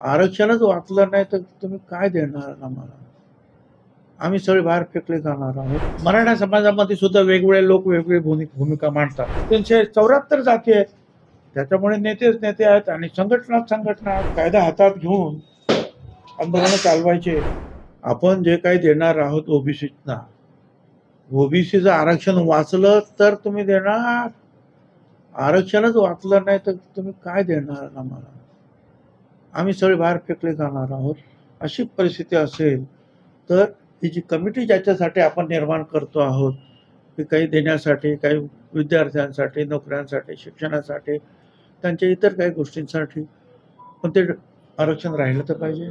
आरक्षणच वाचलं नाही तर तुम्ही काय देणार आम्हाला? आम्ही सगळे बाहेर फेकले जाणार आहोत. मराठा समाजामध्ये सुद्धा वेगवेगळे लोक वेगवेगळी भूमिका मांडतात. 374 जाती आहेत. त्याच्यामुळे नेतेच नेते आहेत आणि संघटना कायदा हातात घेऊन आंदोलन चालवायचे. आपण जे काही देणार आहोत ओबीसीना, ओबीसीचं आरक्षण वाचलं तर तुम्ही देणार. आरक्षणच वाचलं नाही तर तुम्ही काय देणार आम्हाला? आम्ही सगळे बाहेर फेकले जाणार आहोत. अशी परिस्थिती असेल तर ही जी कमिटी ज्याच्यासाठी आपण निर्माण करतो आहोत, की काही देण्यासाठी, काही विद्यार्थ्यांसाठी, नोकऱ्यांसाठी, शिक्षणासाठी, त्यांच्या इतर काही गोष्टींसाठी, पण ते आरक्षण राहिलं तर पाहिजे.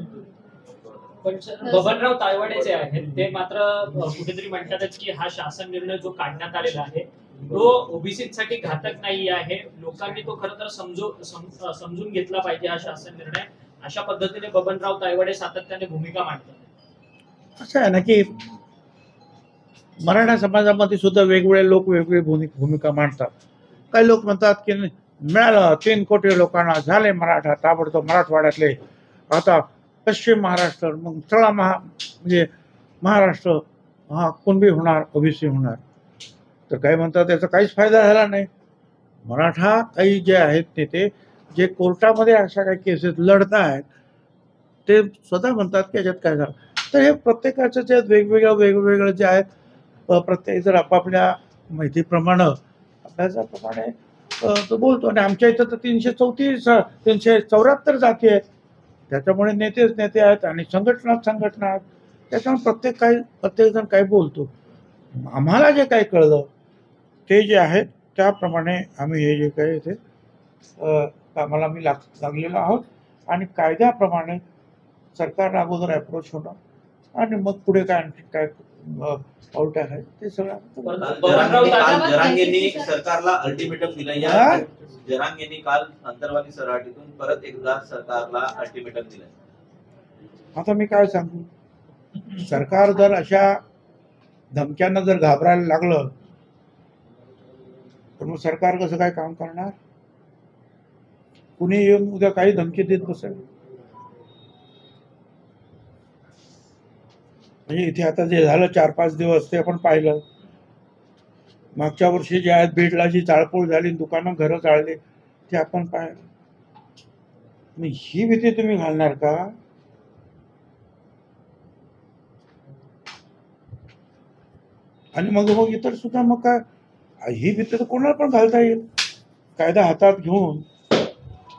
पण बबनराव तायवाडेचे आहेत ते मात्र कुठेतरी म्हणतात की हा शासन निर्णय जो काढण्यात आलेला आहे तो ओबीसीसाठी घातक नाही आहे. लोकांनी तो खरं तर समजून घेतला पाहिजे हा शासन निर्णय. अशा पद्धतीने बबनराव तायवाडे सातत्याने भूमिका मांडतात. असं आहे ना की मराठा समाजामध्ये सुद्धा वेगवेगळे लोक वेगवेगळी भूमिका मांडतात. काही लोक म्हणतात की मिळालं 3 कोटी लोकांना, झाले मराठा ताबडतोब मराठवाड्यातले, आता पश्चिम महाराष्ट्र, मग सगळा म्हणजे महाराष्ट्र हा कुणबी होणार, ओबीसी होणार. तर काही म्हणतात त्याचा काहीच फायदा झाला नाही. मराठा काही जे आहेत नेते जे कोर्टामध्ये अशा काही केसेस लढत आहेत ते स्वतः म्हणतात की याच्यात काय झालं. तर हे प्रत्येकाचं जे वेगवेगळं जे आहेत, प्रत्येक जर आपापल्या माहितीप्रमाणे अभ्यासाप्रमाणे तो बोलतो. आणि आमच्या इथं तर 374 जाती आहेत. त्याच्यामुळे नेतेच नेते आहेत आणि संघटना आहेत. त्याच्यामुळे प्रत्येकजण काही बोलतो. आम्हाला जे काही कळलं ते जे आहे त्याप्रमाणे आम्ही हे जे काही ते कामाला मी लागलेलो आहोत आणि कायद्याप्रमाणे सरकारला अगोदर अप्रोच होणं आणि मग पुढे काय आणखी काय पाऊल टाकायचं ते सगळं. जरांगेंनी सरकारला अल्टिमेटम दिलं. या जरांगेंनी काल अंतरवाली सराटीतून परत एकदा सरकारला अल्टिमेटम दिलं. आता मी काय सांगू, सरकार जर अशा धमक्यांना जर घाबरायला लागलं तर मग सरकार कसं काय काम करणार? कुणी येऊन उद्या काही धमकी देत बसेल. म्हणजे इथे आता जे झालं 4-5 दिवस ते आपण पाहिलं. मागच्या वर्षी जे आहेत बीडला जी जाळपोळ झाली, दुकानं घरं जाळली, ते आपण पाहिलं. ही भीती तुम्ही घालणार का? आणि मग इतर सुद्धा मग काय, ही भीती तर कोणाला पण घालता येईल. कायदा हातात घेऊन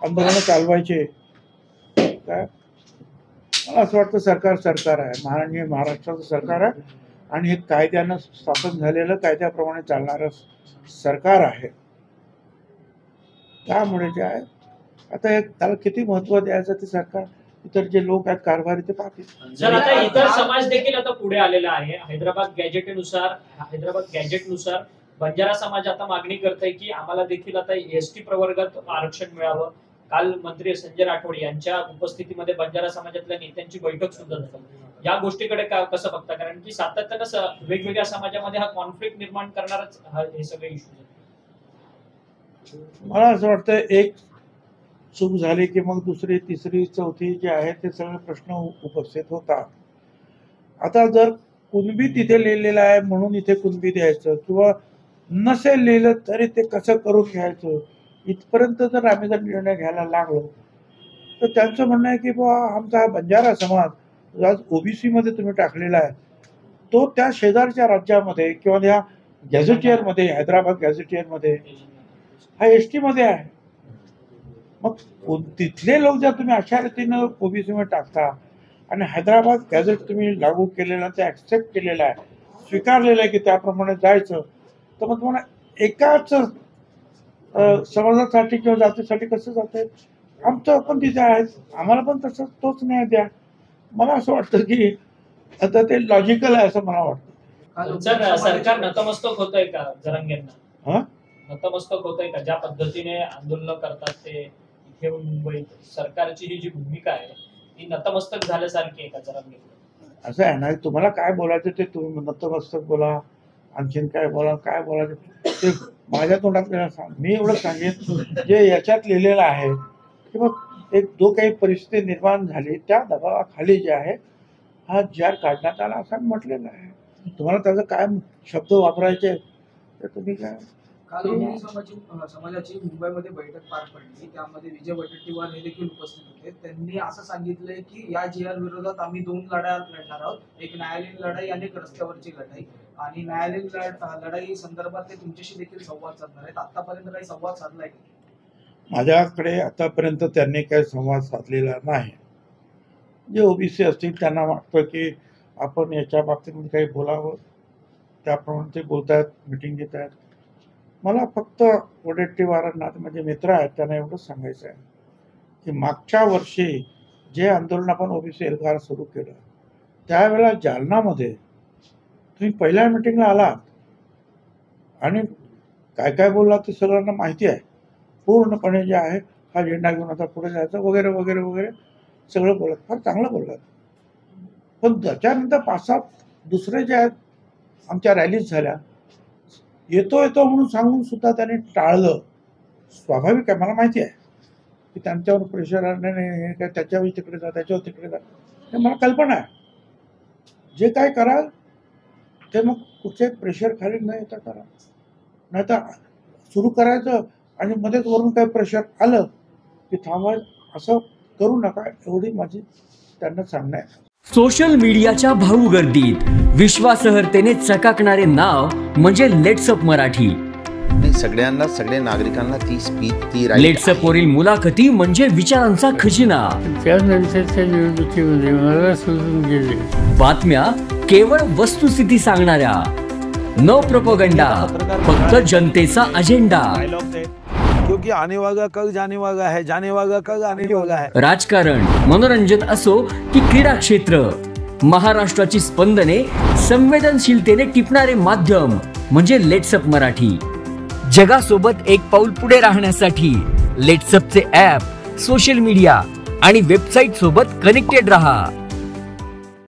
आंदोलन चालवायचे. काय मला असं वाटतं सरकार आहे, महाराष्ट्राचं सरकार आहे आणि हे कायद्यानं स्थापन झालेलं, कायद्याप्रमाणे चालणारं सरकार आहे. त्यामुळे जे आहे आता त्याला किती महत्व द्यायचं ते सरकार, इतर जे लोक आहेत कारभारी ते पाहतील. जर आता इतर समाज देखील आता पुढे आलेला आहे. हैदराबाद गॅजेटनुसार बंजारा समाज आता मागणी करतोय की आम्हाला देखील आता एसटी प्रवर्गात आरक्षण मिळावं. काल मंत्री संजय राठोड यांच्या उपस्थितीमध्ये बंजारा समाजातल्या नेत्यांची बैठक सुद्धा झाली. या गोष्टीकडे कसं बघता? कारण की सातत्यानं वेगवेगळ्या समाजामध्ये हा कॉन्फ्लिक्ट निर्माण करणारच हे सगळे इश्यू. मला असं वाटतं एक चूक झाली की मग दुसरी, तिसरी, चौथी जे आहे ते सगळे प्रश्न उपस्थित होतात. आता जर कुणबी तिथे लिहिलेलं आहे म्हणून इथे कुणबी द्यायचं, किंवा नसेल लिहिलं तरी ते कसं करून घ्यायचं, इथपर्यंत जर आम्ही जर निर्णय घ्यायला लागलो तर त्यांचं म्हणणं आहे की बाबा आमचा हा बंजारा समाज आज ओबीसी मध्ये तुम्ही टाकलेला आहे, तो त्या शेजारच्या राज्यामध्ये किंवा ह्या गॅझेटियरमध्ये, हैदराबाद गॅझेटियरमध्ये हा एसटी मध्ये आहे. मग तिथले लोक जर तुम्ही अशा रीतीनं ओबीसी मध्ये टाकता आणि हैदराबाद गॅझेट तुम्ही लागू केलेला, ते ऍक्सेप्ट केलेलं आहे, स्वीकारलेलं आहे की त्याप्रमाणे जायचं, तर मग तुम्हाला एकाच समाजासाठी किंवा जातीसाठी कसं जात? आमचं पण तिथे आहे, आम्हाला पण तोच न्याय द्या. मला असं वाटतं की आता ते लॉजिकल आहे असं मला वाटतं. सरकार नतमस्तक होतंय का जरांगेंना? नतमस्तक होतंय का? ज्या पद्धतीने आंदोलन करतात ते इथे मुंबईत, सरकारची ही जी भूमिका आहे ती नतमस्तक झाल्यासारखी आहे का जरांगेंना? असं आहे ना, तुम्हाला काय बोलायचं ते तुम्ही नतमस्तक बोला, आणखीन काय बोलायचं ते माझ्या तोंडात सांग. मी एवढं सांगेन जे याच्यात लिहिलेलं आहे की मग एक जो काही परिस्थिती निर्माण झाली त्या दबावाखाली जे आहे हा जी.आर. काढण्यात आला असं म्हटलेलं आहे. तुम्हाला त्याचा काय शब्द वापरायचे तर तुम्ही काय. काल ओबीसी समाजाची मुंबईमध्ये बैठक पार पडली. त्यामध्ये विजय वडेट्टीवार हे देखील उपस्थित होते. त्यांनी असं सांगितलंय की या जी.आर. विरोधात आम्ही 2 लढ्या लढणार आहोत. एक न्यायालयीन लढाई आणि एक रस्त्यावरची लढाई. आणि न्यायालयीन लढाई संदर्भात ते तुमच्याशी देखील संवाद साधणार आहेत. आतापर्यंत काही संवाद साधलाय का? माझ्याकडे आतापर्यंत त्यांनी काही संवाद साधलेला नाही. जे ओबीसी असतील त्यांना वाटतं की आपण याच्या बाबतीत काही बोलावं, त्याप्रमाणे ते बोलत आहेत, मिटिंग घेत आहेत. मला फक्त वडेट्टीवारांना माझे मित्र आहेत त्यांना एवढंच सांगायचं आहे की मागच्या वर्षी जे आंदोलन आपण ओबीसी एल्गार सुरू केलं त्यावेळेला जालनामध्ये तुम्ही पहिल्या मिटिंगला आलात आणि काय काय बोललात ते सगळ्यांना माहिती आहे. पूर्णपणे जे आहे हा झेंडा घेऊन आता पुढे जायचं वगैरे वगैरे वगैरे सगळं बोलत, फार चांगलं बोललात. पण त्याच्यानंतर 5-7 दुसरे जे आहेत आमच्या रॅलीज झाल्या, येतो म्हणून सांगून सुद्धा त्यांनी टाळलं. स्वाभाविक आहे, मला माहिती आहे की त्यांच्यावर प्रेशर नाही काय त्याच्यावर तिकडे जा त्याच्यावर तिकडे जा, हे मला कल्पना आहे. जे काय कराल ते मग कुठच्याही प्रेशर खाली न येता करा, नाही तर सुरू करायचं आणि मध्येच वरून काही प्रेशर आलं की थांबायचं, असं करू नका. एवढी माझी त्यांना सांगणं आहे. सोशल मीडियाच्या भाऊ गर्दीत विश्वासार्हतेने चकाकणारे नाव म्हणजे लेट्सअप मराठी. सगळ्यांना, सगळ्या नागरिकांना ती स्पीच, ती लेट्सअप वरील मुलाखती म्हणजे विचारांचा खजिना. त्यानंतरच्या निवडणुकीमध्ये मला सोडून गेले. बातम्या केवळ वस्तुस्थिती सांगणाऱ्या, न प्रोपगंडा, फक्त जनतेचा अजेंडा. क्योंकि आने वाला कल जाने वाला है, जाने वाला कल आने वाला है. राजकारण, मनोरंजन असो की क्रीडा क्षेत्र, महाराष्ट्राची स्पंदने संवेदनशीलतेने टिपणारे माध्यम म्हणजे लेट्सअप मराठी. जगासोबत एक पाऊल पुढे राहण्यासाठी लेट्सअपचे ॲप, सोशल मीडिया आणि वेबसाईट सोबत कनेक्टेड रहा.